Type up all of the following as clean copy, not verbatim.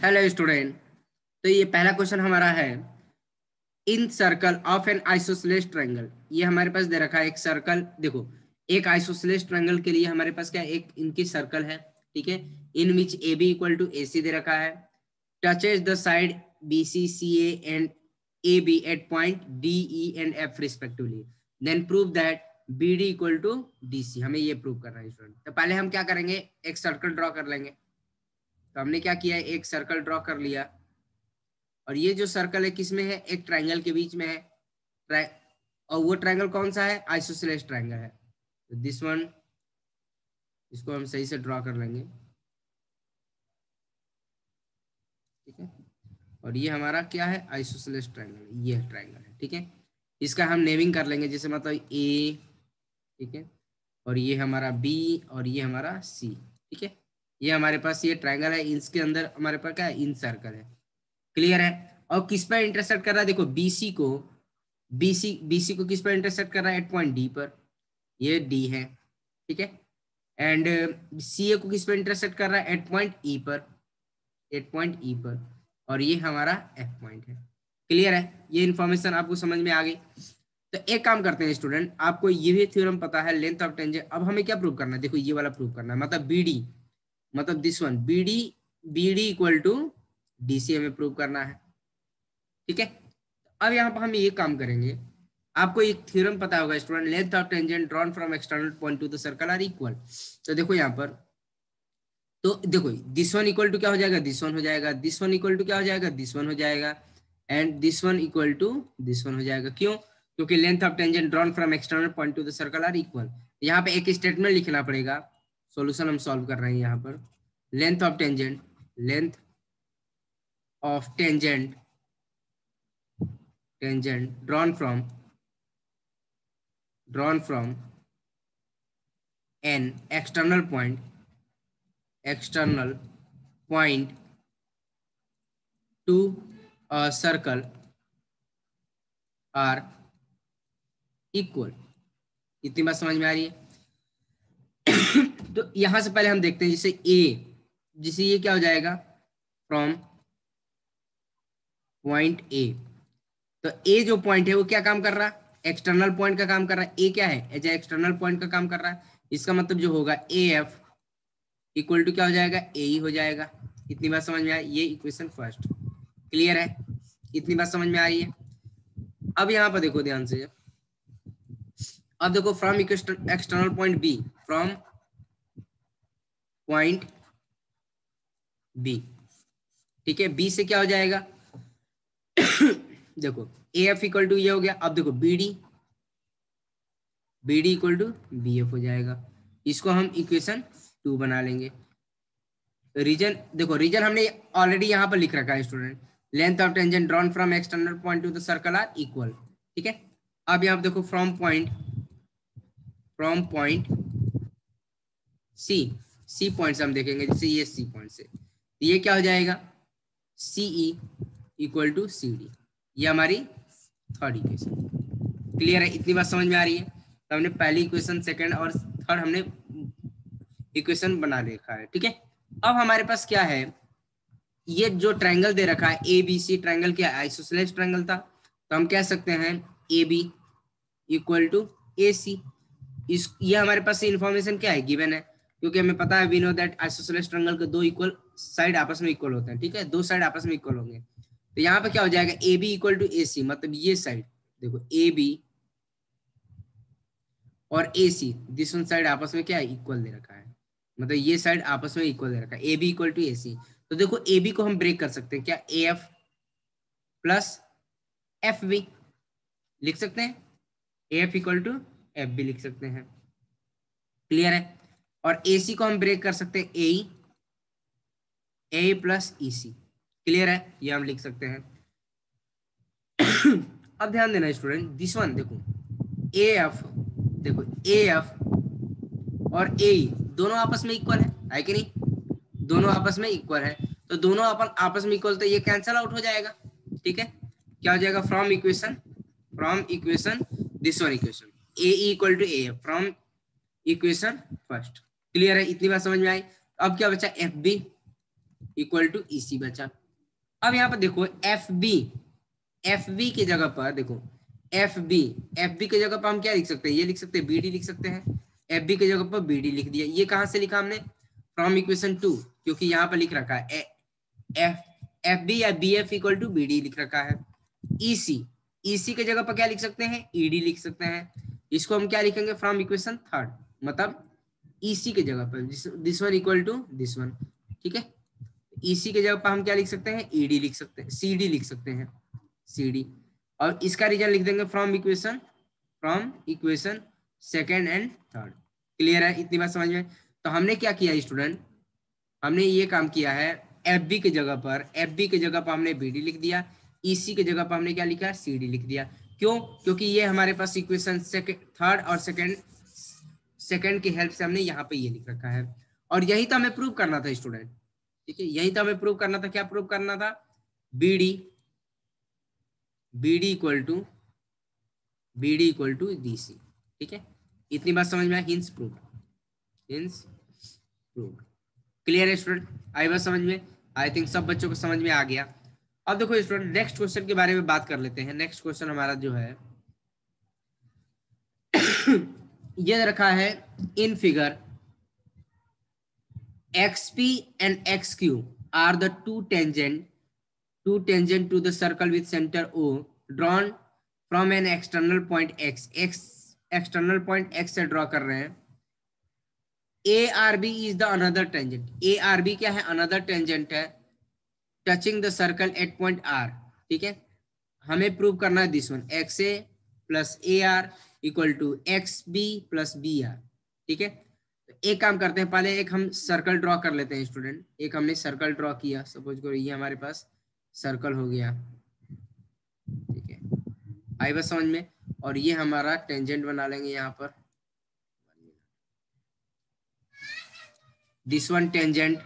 Hello student. तो ये पहला क्वेश्चन हमारा है, in circle of an isosceles triangle. ये हमारे पास दे रखा है एक सर्कल। देखो, एक आइसोसेलेस ट्रायंगल के लिए हमारे पास क्या है, एक इनकी सर्कल है, ठीक है, in which A B equal to A C दे रखा है, touches the side B C C A and A B at point D E and F respectively, then prove that B D equal to D C. हमें ये prove करना है student. तो पहले हम क्या करेंगे, एक सर्कल ड्रॉ कर लेंगे। तो हमने क्या किया है, एक सर्कल ड्रॉ कर लिया, और ये जो सर्कल है किसमें है, एक ट्रायंगल के बीच में है। और वो ट्रायंगल कौन सा है, आइसोसेलेस ट्रायंगल है। तो दिस वन, इसको हम सही से ड्रॉ कर लेंगे, ठीक है। और ये हमारा क्या है, आइसोसेलेस ट्रायंगल, ये ट्रायंगल है, ठीक है। इसका हम नेमिंग कर लेंगे, जैसे मतलब ए, ठीक है, और ये हमारा बी, और ये हमारा सी, ठीक है। ये हमारे पास ये ट्रायंगल है, इसके अंदर हमारे पास क्या है, इन सर्कल है। क्लियर है। और किस पर इंटरसेक्ट कर रहा है, देखो बीसी को किस पर इंटरसेक्ट कर रहा है, एट पॉइंट डी पर, ये डी है, ठीक है। एंड सी ए को किस पर इंटरसेक्ट कर रहा है, एट पॉइंट ई पर, एट पॉइंट ई पर, और ये हमारा एफ पॉइंट है। क्लियर है, ये इंफॉर्मेशन आपको समझ में आ गई। तो एक काम करते हैं स्टूडेंट, आपको ये भी थ्योरम पता है, लेंथ ऑफ टेंजेंट। अब हमें क्या प्रूव करना है, देखो ये वाला प्रूव करना है, मतलब बी डी, मतलब this one B D equal to D C हमें प्रूव करना है, ठीक है। अब यहाँ पर हम ये काम करेंगे, आपको एक थ्योरम पता होगा student, length of tangent drawn from external point to the circle are equal. तो देखो यहाँ पर, तो देखो दिस वन इक्वल टू क्या हो जाएगा, दिस वन हो जाएगा, दिस वन इक्वल टू क्या हो जाएगा, दिस वन हो जाएगा, and this one equal to this one हो जाएगा। क्यों, क्योंकि length of tangent drawn from external point to the circle are equal. यहाँ पे एक स्टेटमेंट लिखना पड़ेगा, सॉल्यूशन हम सॉल्व कर रहे हैं यहाँ पर। Length of tangent drawn from an external point to a circle are equal। इतनी बात समझ में आ रही है। तो यहां से पहले हम देखते हैं, जिसे ये क्या हो जाएगा, फ्रॉम पॉइंट ए। तो ए जो पॉइंट है वो क्या काम कर रहा है, एक्सटर्नल पॉइंट का काम कर रहा है। ए क्या है, एज ए एक्सटर्नल पॉइंट का काम कर रहा है। इसका मतलब जो होगा ए एफ इक्वल टू क्या हो जाएगा, ए ही हो जाएगा। इतनी बात समझ में आई, ये इक्वेशन फर्स्ट। क्लियर है, इतनी बात समझ में आ रही है। अब यहाँ पर देखो ध्यान से, अब देखो from external point B, from point B, ठीक है, बी से क्या हो जाएगा देखो ए एफ इक्वल टू ये हो गया। अब देखो B D equal to B F हो जाएगा। इसको हम इक्वेशन 2 बना लेंगे। रीजन देखो, रीजन हमने ऑलरेडी यहाँ पर लिख रखा है student, length of tangent drawn from external point to the circle are equal, ठीक है। अब यहाँ देखो फ्रॉम पॉइंट सी पॉइंट से हम देखेंगे, जैसे ये सी पॉइंट से, तो ये क्या हो जाएगा, C E equal to C D. ये हमारी थर्ड इक्वेशन। क्लियर है, इतनी बात समझ में आ रही है। तो हमने पहली इक्वेशन, सेकंड और थर्ड हमने इक्वेशन बना रखा है, ठीक है। अब हमारे पास क्या है, ये जो ट्रायंगल दे रखा है ए बी सी, ट्रायंगल क्या आइसोसेलेस ट्रायंगल था, तो हम कह सकते हैं ए बी इक्वल टू ए सी। ये हमारे पास इंफॉर्मेशन क्या है, गिवन है, क्योंकि हमें पता है, we know that isosceles triangle के दो इक्वल साइड आपस में इक्वल होते हैं, ठीक है, दो साइड आपस में इक्वल होंगे। तो यहाँ पे क्या हो जाएगा, ए बी इक्वल टू ए सी, मतलब ये साइड देखो ए बी और ए सी, दिस वन साइड आपस में क्या है, इक्वल दे रखा है, मतलब ये साइड आपस में इक्वल दे रखा है, ए बी इक्वल टू ए सी। तो देखो ए बी को हम ब्रेक कर सकते हैं, क्या, A F plus F B लिख सकते हैं, A F equal to F B लिख सकते हैं। क्लियर है। और ए सी को हम ब्रेक कर सकते हैं, ए प्लस ई सी। क्लियर है, ये हम लिख सकते हैं। अब ध्यान देना स्टूडेंट, दिस वन देखो ए एफ, देखो ए एफ और ए दोनों आपस में इक्वल है कि नहीं, दोनों आपस में इक्वल है। तो दोनों अपन आपस में इक्वल, तो ये कैंसल आउट हो जाएगा, ठीक है। क्या हो जाएगा, from equation this one equation A equal to A F, from equation first. Clear है, इतनी बात समझ में आई। अब क्या बचा, F B equal to EC बचा। अब यहाँ पर देखो एफ बी की जगह पर देखो एफ बी की जगह पर हम क्या लिख सकते हैं, ये लिख सकते हैं BD लिख सकते हैं। एफ बी की जगह पर BD लिख दिया। ये कहाँ से लिखा हमने, फ्रॉम इक्वेशन 2, क्योंकि यहाँ पर लिख रखा है एफ बी या BF इक्वल टू BD लिख रखा है। EC की जगह पर क्या लिख सकते हैं, ED लिख सकते हैं। इसको हम क्या लिखेंगे, फ्रॉम इक्वेशन 3, मतलब EC की जगह पर this one equal to this one, ठीक है। EC की जगह पर हम क्या लिख सकते हैं, ED लिख सकते हैं, CD लिख सकते हैं, CD। और इसका रीजन लिख देंगे from equation second and third. Clear है, इतनी बात समझ में। तो हमने क्या किया स्टूडेंट, हमने ये काम किया है, FB की जगह पर हमने BD लिख दिया, EC की जगह पर हमने क्या लिखा, CD लिख दिया। क्यों, क्योंकि ये हमारे पास इक्वेशन थर्ड और सेकेंड की हेल्प से हमने यहाँ पे ये लिख रखा है। और यही तो हमें प्रूव करना था स्टूडेंट, ठीक है, यही तो हमें प्रूव करना था। क्या प्रूव करना था, BD इक्वल टू DC, ठीक है। इतनी बात समझ में आया, हिंस प्रूव। क्लियर है स्टूडेंट, आई बात समझ में, आई थिंक सब बच्चों को समझ में आ गया। अब देखो स्टूडेंट, नेक्स्ट क्वेश्चन के बारे में बात कर लेते हैं। नेक्स्ट क्वेश्चन हमारा जो है ये रखा है, in figure XP and XQ are the two tangent to the circle with center O drawn from an external point X external point X से ड्रॉ कर रहे हैं। ARB is the another tangent, ARB क्या है, another tangent है, touching the circle at point R, ठीक है। हमें प्रूव करना है this one, XA plus AR equal to XB plus BR, ठीक है। एक काम करते हैं, पहले एक हम सर्कल ड्रॉ कर लेते हैं स्टूडेंट। एक हमने सर्कल ड्रॉ किया, सपोज करो ये हमारे पास सर्कल हो गया, ठीक है, आई बस समझ में। और ये हमारा टेंजेंट बना लेंगे यहाँ पर, दिस वन टेंजेंट।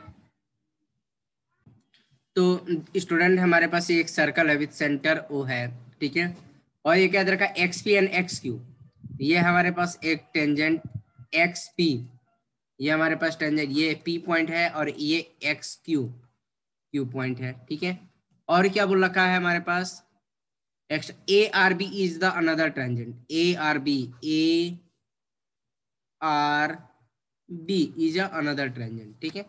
तो स्टूडेंट हमारे पास ये एक सर्कल है विद सेंटर O है, ठीक है। और ये क्या रखा, XP एंड XQ, ये हमारे पास एक टेंजेंट XP, ये हमारे पास टेंजेंट, ये P पॉइंट है और ये XQ पॉइंट है, ठीक है। और क्या बोल रखा है हमारे पास, ARB is the another tangent, ARB is another tangent, ठीक है,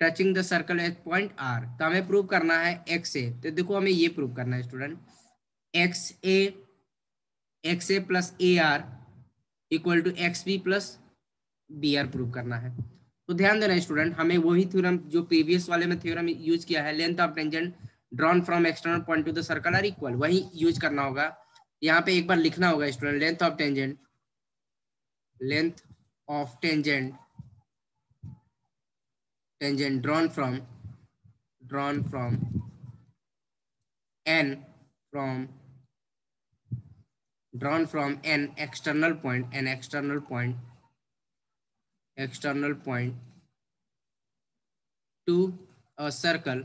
touching the circle at point R। तो हमें प्रूव करना है XA, तो देखो हमें ये प्रूव करना है student, XA plus AR equal to XB plus BR prove करना है। तो ध्यान देना स्टूडेंट, हमें वही थ्योरम जो प्रीवियस वाले में थ्योरम यूज किया है, length of tangent drawn from external point to the circle are equal, वही यूज करना होगा। यहाँ पे एक बार लिखना होगा student, length of tangent drawn from an external point to a circle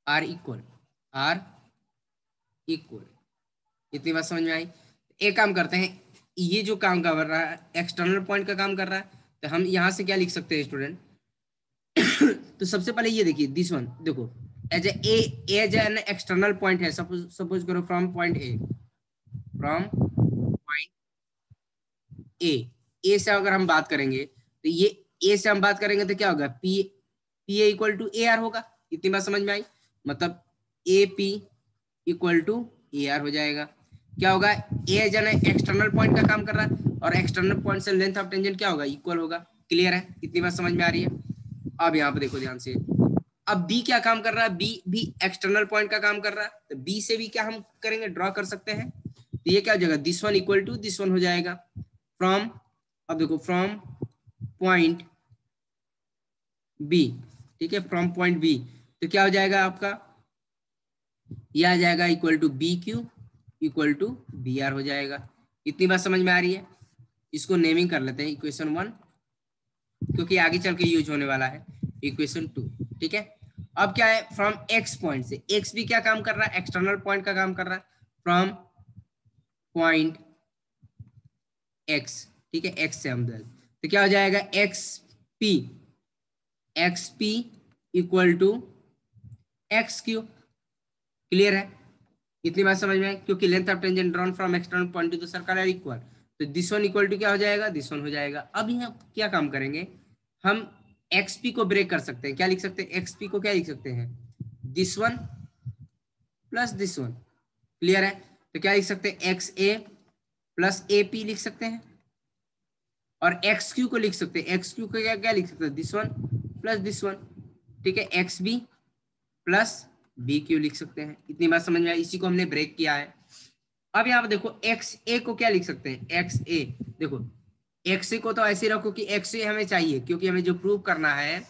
R equal। इतनी बात समझ में आई। एक काम करते हैं, ये जो काम कर रहा है एक्सटर्नल पॉइंट का काम कर रहा है, तो हम यहाँ से क्या लिख सकते हैं स्टूडेंट तो सबसे पहले ये देखिए, दिस वन देखो, एज एन एक्सटर्नल पॉइंट है, सपोज करो फ्रॉम पॉइंट ए से अगर हम बात करेंगे, तो ये ए से हम बात करेंगे तो क्या होगा, P A equal to AR होगा। इतनी बात समझ में आई, मतलब AP इक्वल टू AR हो जाएगा। क्या होगा, ए जन एक्सटर्नल पॉइंट का काम कर रहा है और एक्सटर्नल पॉइंट से लेंथ ऑफ टेंजेंट क्या होगा, इक्वल होगा। क्लियर है, इतनी बात समझ में आ रही है। अब यहाँ पे देखो ध्यान से, अब B क्या काम कर रहा है, B भी एक्सटर्नल पॉइंट का काम कर रहा है, तो B से भी क्या हम करेंगे, ड्रॉ कर सकते हैं। तो ये क्या हो जाएगा, this one equal to this one हो जाएगा, फ्रॉम, अब देखो फ्रॉम पॉइंट B, ठीक है, फ्रॉम पॉइंट B, तो क्या हो जाएगा आपका, यह आ जाएगा equal to BQ equal to BR हो जाएगा। इतनी बात समझ में आ रही है। इसको नेमिंग कर लेते हैं इक्वेशन 1, क्योंकि आगे चल के यूज होने वाला है इक्वेशन 2, ठीक है। अब क्या है, फ्रॉम X पॉइंट से, X भी क्या काम कर रहा है, एक्सटर्नल पॉइंट का काम कर रहा है, फ्रॉम पॉइंट X, ठीक है, X से हम तो क्या हो जाएगा, XP equal to X Q. Clear है? इतनी बात समझ में है? क्योंकि length of tangent drawn from external point to the circle are equal, तो दिस वन इक्वल टू क्या हो जाएगा, दिस वन हो जाएगा। अब यहाँ क्या काम करेंगे हम, एक्सपी को ब्रेक कर सकते हैं। क्या लिख सकते हैं, एक्सपी को क्या लिख सकते हैं, this one plus this one. Clear है? तो क्या लिख सकते हैं, x A plus A P लिख सकते हैं, और एक्स क्यू को लिख सकते हैं, एक्स क्यू को क्या क्या लिख सकते हैं, this one plus this one. ठीक है, X B plus B Q लिख सकते हैं। इतनी बात समझ में आई? इसी को हमने ब्रेक किया है। अब यहाँ पर देखो एक्स ए को क्या लिख सकते हैं, एक्स ए, देखो एक्स ए को तो ऐसे रखो कि एक्स ए हमें चाहिए, क्योंकि हमें जो प्रूव करना है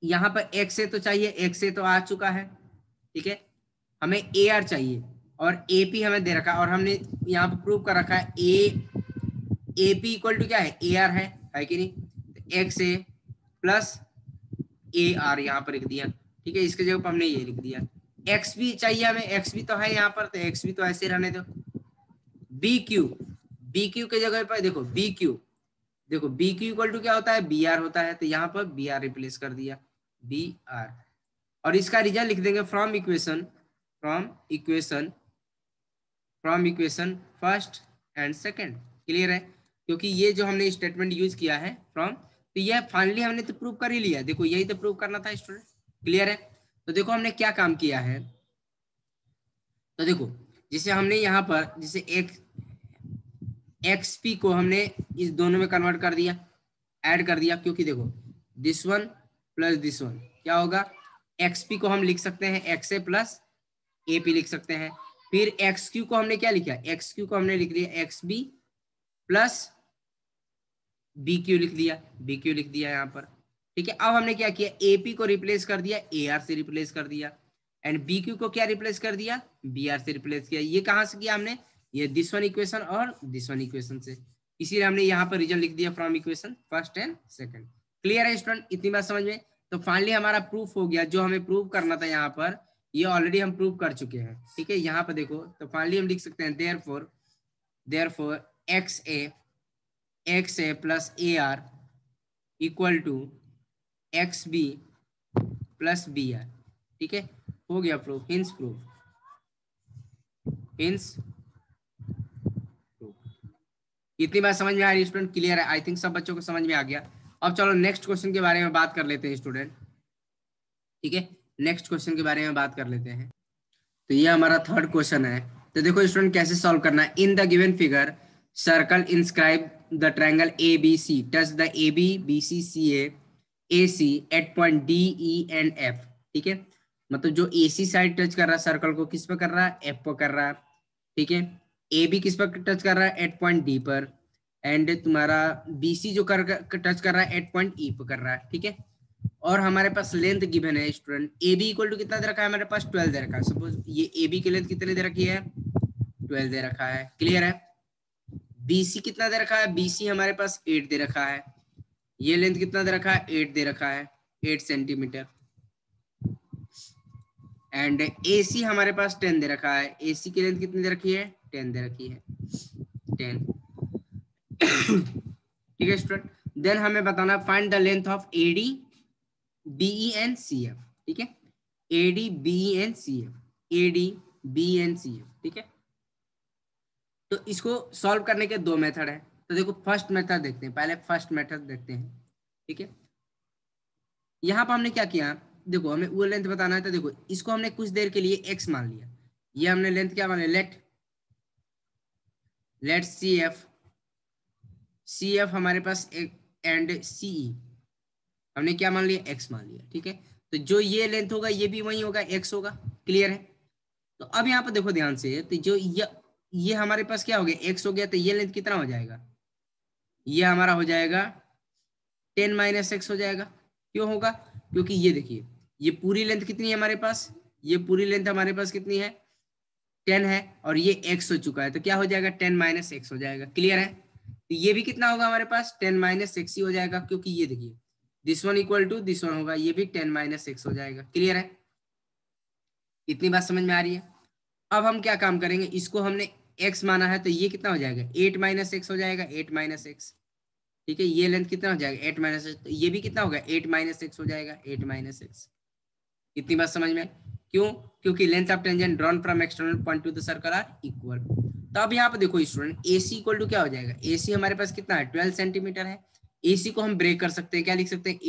यहाँ पर एक्स ए तो चाहिए, एक्स ए तो आ चुका है। ठीक है, हमें ए आर चाहिए और ए पी हमें दे रखा है, और हमने यहाँ पर प्रूव कर रखा है ए पी इक्वल टू क्या है, ए आर है कि नहीं। X A plus A are यहाँ पर लिख दिया। ठीक है, इसके जगह पर हमने ये लिख दिया। एक्स भी चाहिए हमें, एक्स भी तो है यहाँ पर, तो एक्स भी तो ऐसे रहने दो। बी क्यू के जगह पर देखो बी क्यू, देखो बी क्यू इक्वल टू क्या होता है, बी आर होता है, तो यहाँ पर बी आर रिप्लेस कर दिया, बी आर। और इसका रीजन लिख देंगे from equation, from equation first and second. Clear है? क्योंकि ये जो हमने स्टेटमेंट यूज किया है फ्रॉम, तो यह फाइनली हमने तो प्रूव कर ही लिया। देखो यही तो प्रूव करना था स्टूडेंट। क्लियर है? तो देखो हमने क्या काम किया है, तो देखो जिसे हमने यहाँ पर जिसे एक एक्सपी को हमने इस दोनों में कन्वर्ट कर दिया, ऐड कर दिया, क्योंकि देखो this one plus this one क्या होगा, एक्सपी को हम लिख सकते हैं x A plus A P लिख सकते हैं। फिर एक्स क्यू को हमने क्या लिखा, एक्स क्यू को हमने लिख दिया X B plus B Q लिख दिया यहाँ पर। ठीक है, अब हमने क्या किया, ए पी को रिप्लेस कर दिया, ए आर से रिप्लेस कर दिया, एंड बी क्यू को क्या रिप्लेस कर दिया, बी आर से रिप्लेस किया। ये कहाँ से किया हमने, ये दिस वन इक्वेशन और दिस वन इक्वेशन से, इसीलिए हमने यहाँ पर रीजन लिख दिया from equation first and second. Clear है स्टूडेंट? इतनी बात समझ में? तो फाइनली हमारा प्रूफ हो गया, जो हमें प्रूव करना था यहाँ पर, ये ऑलरेडी हम प्रूव कर चुके हैं। ठीक है, यहाँ पर देखो, तो फाइनली हम लिख सकते हैं therefore X A plus A R equal to X B plus B R. ठीक है, हो गया प्रूफ, हिंस प्रूफ। इतनी बात समझ में आ रही है स्टूडेंट? क्लियर है? आई थिंक सब बच्चों को समझ में आ गया। अब चलो नेक्स्ट क्वेश्चन के बारे में बात कर लेते हैं स्टूडेंट। ठीक है, नेक्स्ट क्वेश्चन के बारे में बात कर लेते हैं। तो ये हमारा थर्ड क्वेश्चन है। तो देखो स्टूडेंट कैसे सॉल्व करना है। In the given figure circle inscribe the triangle A B C touch the A B B C C A C at point D E and F. ठीक है, मतलब जो ए सी साइड टच कर रहा है सर्कल को, किस पर कर रहा है, एफ पर कर रहा है। ठीक है, ए बी किस पर टच कर रहा है, एट पॉइंट डी पर, एंड तुम्हारा बी सी जो टच कर रहा है एट पॉइंट ई पर कर रहा है। ठीक है, और हमारे पास लेंथ गिवन है student, A B equal to कितना दे रखा है हमारे पास, 12 दे रखा है। सपोज ये ए बी की लेंथ कितनी दे रखी है, 12 दे रखा है। क्लियर है? बी सी कितना दे रखा है, बी सी हमारे पास 8 दे रखा है। ये लेंथ कितना दे रखा है, 8 दे रखा है, 8 सेंटीमीटर। एंड ए सी हमारे पास 10 दे रखा है। ए सी की लेंथ कितनी दे रखी है, 10 दे रखी है, 10। ठीक है स्टूडेंट, देन हमें बताना find the length of A D B E and C F. ठीक है, A D B E and C F, A D B and C F. ठीक है, तो इसको सॉल्व करने के दो मेथड है। तो देखो फर्स्ट मेथड देखते हैं, पहले फर्स्ट मेथड देखते हैं। ठीक है, यहाँ पर हमने क्या किया, देखो हमें वो लेंथ बताना है, तो देखो इसको हमने कुछ देर के लिए एक्स मान लिया। ये हमने लेंथ क्या मान लिया, लेट सी एफ हमारे पास एक एंड सीई हमने क्या मान लिया, एक्स मान लिया। ठीक है, तो जो ये लेंथ होगा ये भी वही होगा, एक्स होगा। क्लियर है? तो अब यहाँ पर देखो ध्यान से, तो जो ये हमारे पास क्या हो गया, एक्स हो गया, तो ये लेंथ कितना हो जाएगा, ये हमारा हो जाएगा 10 माइनस एक्स हो जाएगा। क्यों होगा, क्योंकि ये देखिए ये पूरी लेंथ कितनी है हमारे पास, ये पूरी लेंथ हमारे पास कितनी है, 10 है, और ये एक्स हो चुका है, तो क्या हो जाएगा, 10 माइनस एक्स हो जाएगा। क्लियर है? तो ये भी कितना होगा हमारे पास, 10 माइनस एक्स ही हो जाएगा, क्योंकि ये देखिए this one equal to this one होगा, ये भी 10 माइनस एक्स हो जाएगा। क्लियर है? इतनी बात समझ में आ रही है? अब हम क्या काम करेंगे, इसको हमने एक्स माना है, तो ये कितना हो जाएगा, 8 माइनस एक्स हो जाएगा, 8 माइनस एक्स। ठीक है, ये लेंथ कितना हो जाएगा 8 माइनस एक्स, तो ये भी कितना होगा 8 माइनस एक्स हो जाएगा, 8 माइनस एक्स। इतनी बात समझ में? क्यों? क्योंकि length of tangent drawn from external point to the circle are equal. तो अब यहाँ पे देखो स्टूडेंट, AC इक्वल टू क्या हो जाएगा, AC हमारे पास कितना है 12 सेंटीमीटर है। AC को हम ब्रेक कर सकते हैं, क्या लिख सकते हैं,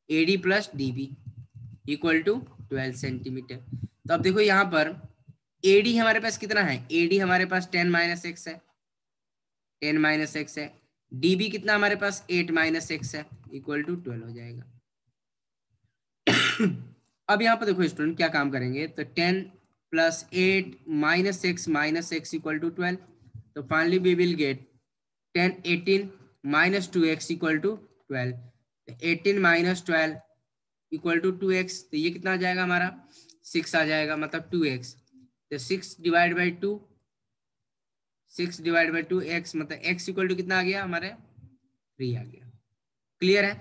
AD plus DB equal to 12 centimetre. तो अब देखो यहाँ पर AD हमारे पास कितना है, AD हमारे पास 10 माइनस एक्स है, 10 माइनस एक्स है। DB कितना हमारे पास 8 माइनस एक्स है, इक्वल टू 12 हो जाएगा। अब यहाँ पर देखो स्टूडेंट क्या काम करेंगे, तो 10 plus 8 minus X equal to 12। तो finally we will get 10 18 minus 2x equal to 12। 18 minus 12 equal to 2x, तो ये कितना आ जाएगा हमारा 6 आ जाएगा, मतलब 2x। तो 6 divide by 2, 6 divide by 2x, मतलब x इक्वल टू कितना आ गया हमारे 3 आ गया। क्लियर है?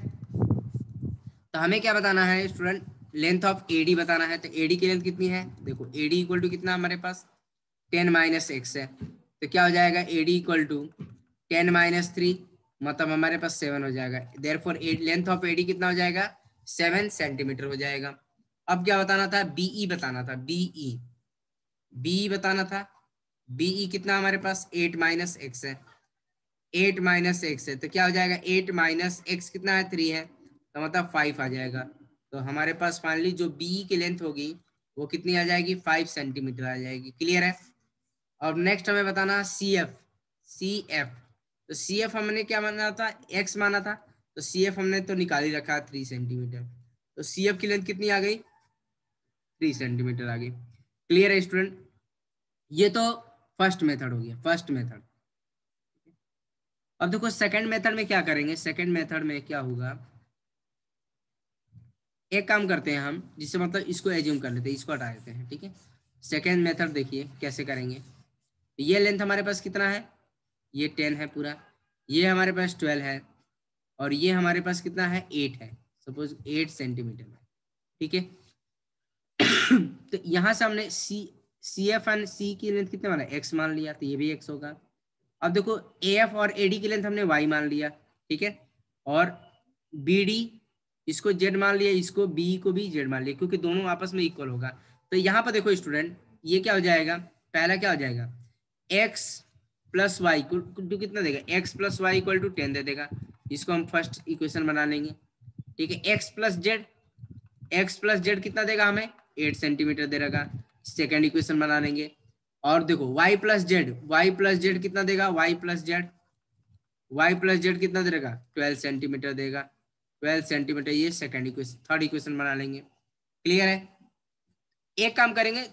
तो हमें क्या बताना है स्टूडेंट, लेंथ ऑफ AD बताना है। तो AD की लेंथ कितनी है, देखो AD इक्वल टू कितना हमारे पास 10 माइनस एक्स है, तो क्या हो जाएगा AD इक्वल टू 10 माइनस 3, मतलब हमारे पास 7 हो जाएगा। देयरफॉर लेंथ ऑफ AD कितना हो जाएगा 7 सेंटीमीटर हो जाएगा। अब क्या बताना था, BE बताना था, BE बताना था। BE कितना हमारे पास 8 माइनस एक्स है, 8 माइनस एक्स है, तो क्या हो जाएगा 8 माइनस एक्स कितना है 3 है, तो मतलब 5 आ जाएगा। तो हमारे पास फाइनली जो BE की लेंथ होगी वो कितनी आ जाएगी 5 सेंटीमीटर आ जाएगी। क्लियर है? और नेक्स्ट हमें बताना CF। तो CF हमने क्या माना था, x माना था, तो CF हमने तो निकाल ही रखा 3 सेंटीमीटर। तो CF की लेंथ कितनी आ गई 3 सेंटीमीटर आ गई। क्लियर है स्टूडेंट? ये तो फर्स्ट मेथड हो गया, फर्स्ट मेथड। अब देखो सेकंड मेथड में क्या करेंगे, सेकंड मेथड में क्या होगा, एक काम करते हैं हम, जिससे मतलब इसको एज्यूम कर लेते हैं, इसको हटा देते हैं, ठीक है। सेकंड मेथड देखिए कैसे करेंगे। ये लेंथ हमारे पास कितना है, ये 10 है पूरा, ये हमारे पास 12 है, और ये हमारे पास कितना है 8 है, सपोज 8 सेंटीमीटर है, ठीक है। तो यहाँ से हमने CF एंड C की लेंथ कितने माना, x मान लिया, तो ये भी x होगा। अब देखो AF और AD की लेंथ हमने y मान लिया, ठीक है, और BD इसको z मान लिया, इसको BE को भी z मान लिया, क्योंकि दोनों आपस में इक्वल होगा। तो यहाँ पर देखो स्टूडेंट, ये क्या हो जाएगा, पहला क्या हो जाएगा x प्लस वाई कितना देगा, x plus Y equal to 10 दे देगा। इसको हम फर्स्ट इक्वेशन बना लेंगे, ठीक है। एक्स प्लस जेड कितना देगा हमें 8 सेंटीमीटर दे रहेगा, सेकेंड इक्वेशन बना लेंगे। और देखो वाई प्लस जेड कितना देगा, वाई प्लस जेड कितना देगा 12 सेंटीमीटर देगा, 12 सेंटीमीटर, ये सेकेंड इक्वेशन, थर्ड इक्वेशन बना लेंगे। क्लियर है? एक काम करेंगे,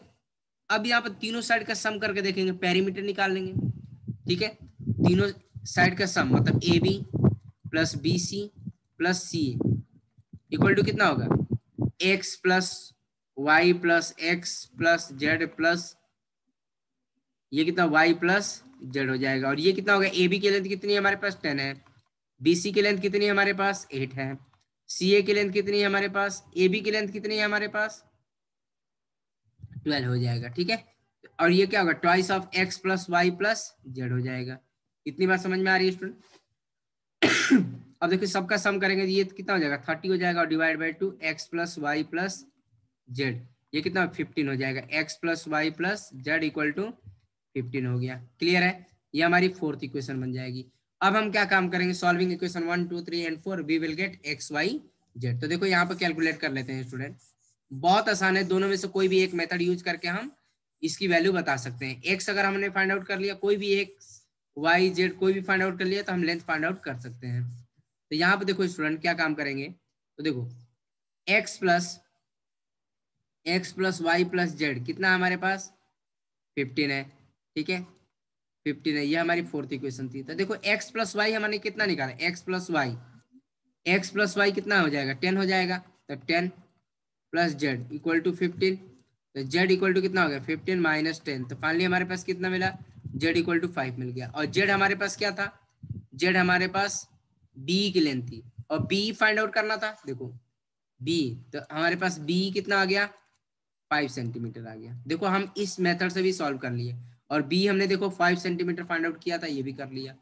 अब यहाँ पर तीनों साइड का सम करके देखेंगे, पेरीमीटर निकाल लेंगे, ठीक है। तीनों साइड का सम मतलब AB plus BC plus CA equal to कितना होगा, x plus Y plus X plus Z plus ये कितना y प्लस जेड हो जाएगा। और ये कितना होगा, AB की लेंथ कितनी है हमारे पास 10 है, BC की लेंथ कितनी है हमारे पास 8 है, CA की लेंथ कितनी है हमारे पास, AB की लेंथ कितनी है हमारे पास 12 हो जाएगा, ठीक है। और ये क्या होगा, twice of x plus Y plus Z हो जाएगा। इतनी बात समझ में आ रही है स्टूडेंट? अब देखिए सबका सम करेंगे, ये कितना हो जाएगा 30 हो जाएगा, और divide by 2 x plus Y plus Z, ये कितना 15 हो जाएगा, x plus Y plus Z equal to 15 हो गया। क्लियर है? ये हमारी फोर्थ इक्वेशन बन जाएगी। अब हम क्या काम करेंगे, solving equation 1 2 3 and 4 we will get x y z। तो देखो यहाँ पर कैलकुलेट कर लेते हैं स्टूडेंट, बहुत आसान है, दोनों में से कोई भी एक मेथड यूज करके हम इसकी वैल्यू बता सकते हैं। x अगर हमने फाइंड आउट कर लिया, कोई भी x y z कोई भी फाइंड आउट कर लिया, तो हम लेंथ फाइंड आउट कर सकते हैं। तो यहाँ पे देखो स्टूडेंट क्या काम करेंगे, तो देखो x plus Y plus Z कितना हमारे पास 15 है, ठीक है 15 है, ये हमारी फोर्थ इक्वेशन थी। तो देखो x प्लस वाई हमने कितना निकाला, x प्लस वाई कितना हो जाएगा 10 हो जाएगा, तो 10 प्लस जेड इक्वल टू 15, तो जेड इक्वल टू कितना हो गया 15 माइनस 10, तो फाइनली हमारे पास कितना मिला, जेड इक्वल टू 5 मिल गया। और जेड हमारे पास क्या था, जेड हमारे पास बी की लेंथ थी, और बी फाइंड आउट करना था। देखो बी, तो हमारे पास बी कितना आ गया 5 सेंटीमीटर आ गया। देखो हम इस मेथड से भी सॉल्व कर लिए, और बी हमने देखो 5 सेंटीमीटर फाइंड आउट किया था, ये भी कर लिया,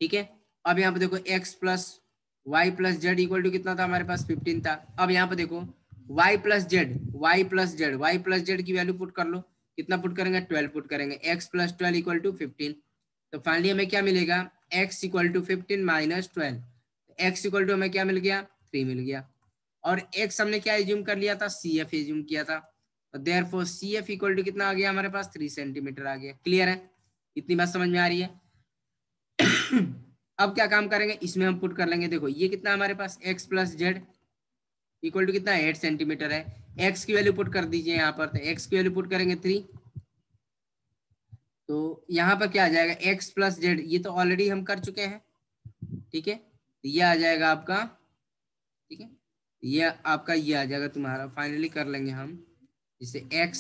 ठीक है। अब यहाँ पे देखो x plus Y plus Z equal to कितना था हमारे पास 15 था। अब यहाँ पे देखो y प्लस जेड की वैल्यू पुट कर लो। कितना पुट करेंगे 12 पुट करेंगे। x plus 12 equal to 15। तो फाइनली हमें क्या मिलेगा x equal to 15 minus 12। x equal to हमें क्या मिल गया 3 मिल गया। और x हमने क्या एज्यूम कर लिया था CF एज्यूम किया था। तो देयरफॉर CF इक्वल टू कितना आ गया हमारे पास 3 सेंटीमीटर आ गया। क्लियर है, इतनी बात समझ में आ रही है। अब क्या काम करेंगे इसमें हम पुट कर लेंगे। देखो ये कितना हमारे पास x plus Z equal to कितना 8 सेंटीमीटर है। x की वैल्यू पुट कर दीजिए यहाँ पर। तो x की वैल्यू पुट करेंगे 3। तो यहाँ पर क्या आ जाएगा x प्लस जेड, ये तो ऑलरेडी हम कर चुके हैं। ठीक है, तो ये आ जाएगा आपका, ठीक है, ये आपका ये आ जाएगा तुम्हारा। फाइनली कर लेंगे हम जिसे x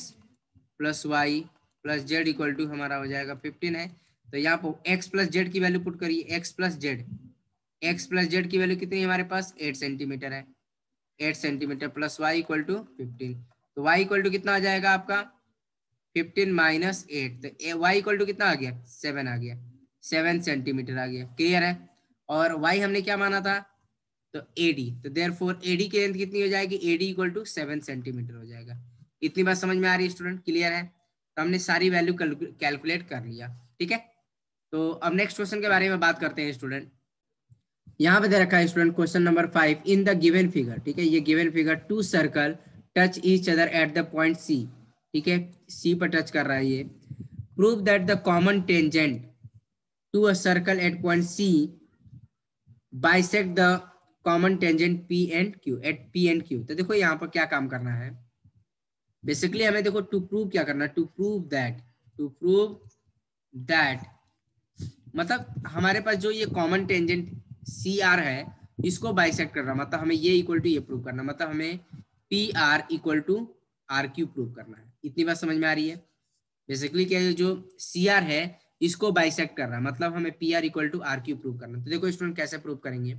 plus Y plus Z equal to हमारा हो जाएगा 15 है। तो यहाँ पर x प्लस जेड की वैल्यू पुट करिए। x प्लस जेड की वैल्यू कितनी है हमारे पास 8 सेंटीमीटर है। 8 centimetre plus Y equal to 15। तो y इक्वल टू कितना आ जाएगा आपका 15 माइनस 8। तो y इक्वल टू कितना आ गया 7 आ गया। 7 सेंटीमीटर आ गया। क्लियर है। और y हमने क्या माना था तो AD। तो देयरफॉर AD की लेंथ कितनी हो जाएगी AD इक्वल टू 7 सेंटीमीटर हो जाएगा। इतनी बात समझ में आ रही है स्टूडेंट। क्लियर है। तो हमने सारी वैल्यू कैलकुलेट कर लिया। ठीक है, तो अब नेक्स्ट क्वेश्चन के बारे में बात करते हैं स्टूडेंट। यहाँ पे दे रखा है student question number 5 in the given figure. ठीक है, ये given figure 2 circle touch each other at the point C। ठीक है, C पर टच कर रहा है ये। Prove that the common tangent to a circle at point C bisect the common tangent P and Q at P and Q। तो देखो यहाँ पर क्या काम करना है बेसिकली हमें। देखो टू प्रूव क्या करना है, टू प्रूव दैट मतलब हमारे पास जो ये कॉमन टेंजेंट CR है इसको बाइसेक्ट करना, मतलब हमें ये इक्वल टू ये प्रूव करना, मतलब हमें PR equal to RQ prove करना है। इतनी बात समझ में आ रही है। बेसिकली क्या है जो CR है इसको बाइसेक्ट कर रहा है, मतलब हमें PR equal to RQ prove करना। तो देखो स्टूडेंट कैसे प्रूव करेंगे।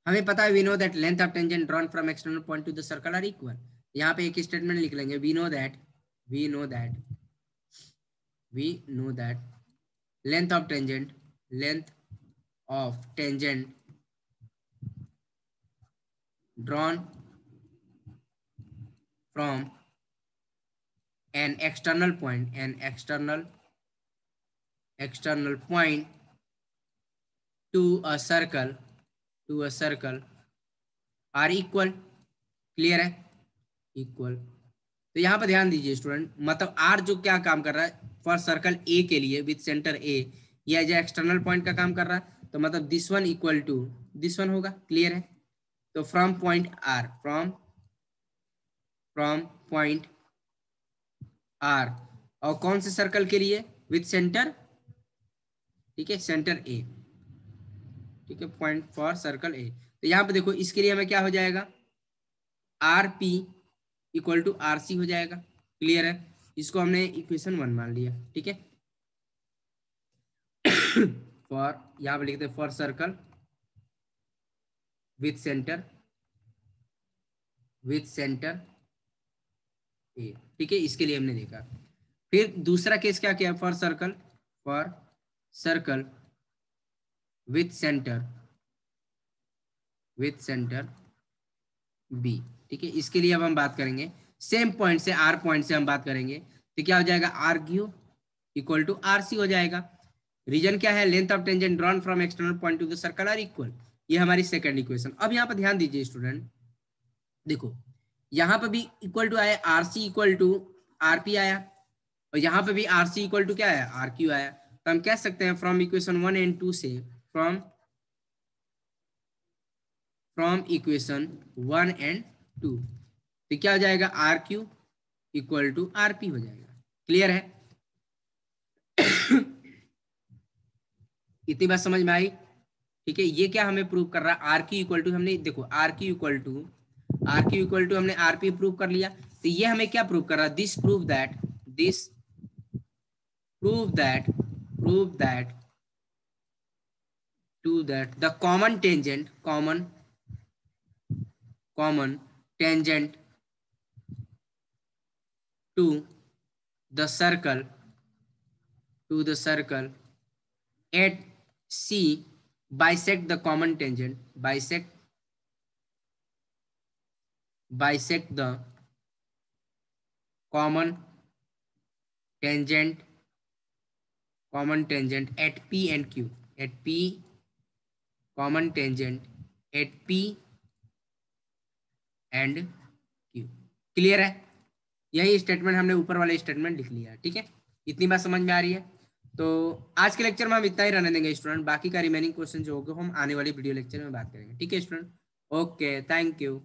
हमें पता है we know that length of tangent drawn from external point to the circle are equal. यहाँ पे एक स्टेटमेंट लिख लेंगे we know that length of tangent drawn from an external point to a circle are equal। Clear है, equal. तो यहाँ पर ध्यान दीजिए स्टूडेंट, मतलब आर जो क्या काम कर रहा है फॉर सर्कल ए के लिए विथ सेंटर ए, या जो एक्सटर्नल पॉइंट का काम कर रहा है, तो मतलब this one equal to this one होगा। क्लियर है। तो from point R, from point R, और कौन से सर्कल के लिए विथ सेंटर, ठीक है, सेंटर ए। ठीक है, पॉइंट फॉर सर्कल ए। तो यहाँ पे देखो इसके लिए हमें क्या हो जाएगा R P equal to R C हो जाएगा। क्लियर है, इसको हमने इक्वेशन 1 मान लिया। ठीक है, फॉर यहाँ पे लिखते हैं फॉर सर्कल विथ सेंटर ए। ठीक है, इसके लिए हमने देखा। फिर दूसरा केस क्या किया for circle with centre B. ठीक है, इसके लिए अब हम बात करेंगे सेम पॉइंट से, आर पॉइंट से हम बात करेंगे। तो क्या हो जाएगा R Q equal to R C हो जाएगा। रीजन क्या है length of tangent drawn from external point to the circle are equal. ये हमारी सेकंड इक्वेशन। अब यहाँ पर ध्यान दीजिए स्टूडेंट, देखो यहाँ पर भी इक्वल टू आया R C equal to R P आया, और यहाँ पे भी आर सी इक्वल टू क्या आया आर क्यू आया। तो हम कह सकते हैं फ्रॉम इक्वेशन 1 एंड 2 से, फ्रॉम इक्वेशन 1 एंड 2, तो क्या हो जाएगा R Q equal to R P हो जाएगा। क्लियर है। इतनी बात समझ में आई। ठीक है, ये क्या हमें प्रूव कर रहा है आर क्यू इक्वल टू, हमने देखो आर क्यू इक्वल टू हमने आर पी प्रूव कर लिया। तो ये हमें क्या प्रूव कर रहा है this prove that to that the common tangent to the circle at C bisect the common tangent, bisect the common tangent at P and Q, at P, common tangent at P and Q। Clear है? यही statement हमने ऊपर वाले statement लिख लिया। ठीक है, इतनी बात समझ में आ रही है? तो आज के लेक्चर में हम इतना ही रहने देंगे स्टूडेंट, बाकी का रिमेनिंग क्वेश्चन जो होगा हम आने वाली वीडियो लेक्चर में बात करेंगे। ठीक है स्टूडेंट, ओके, थैंक यू।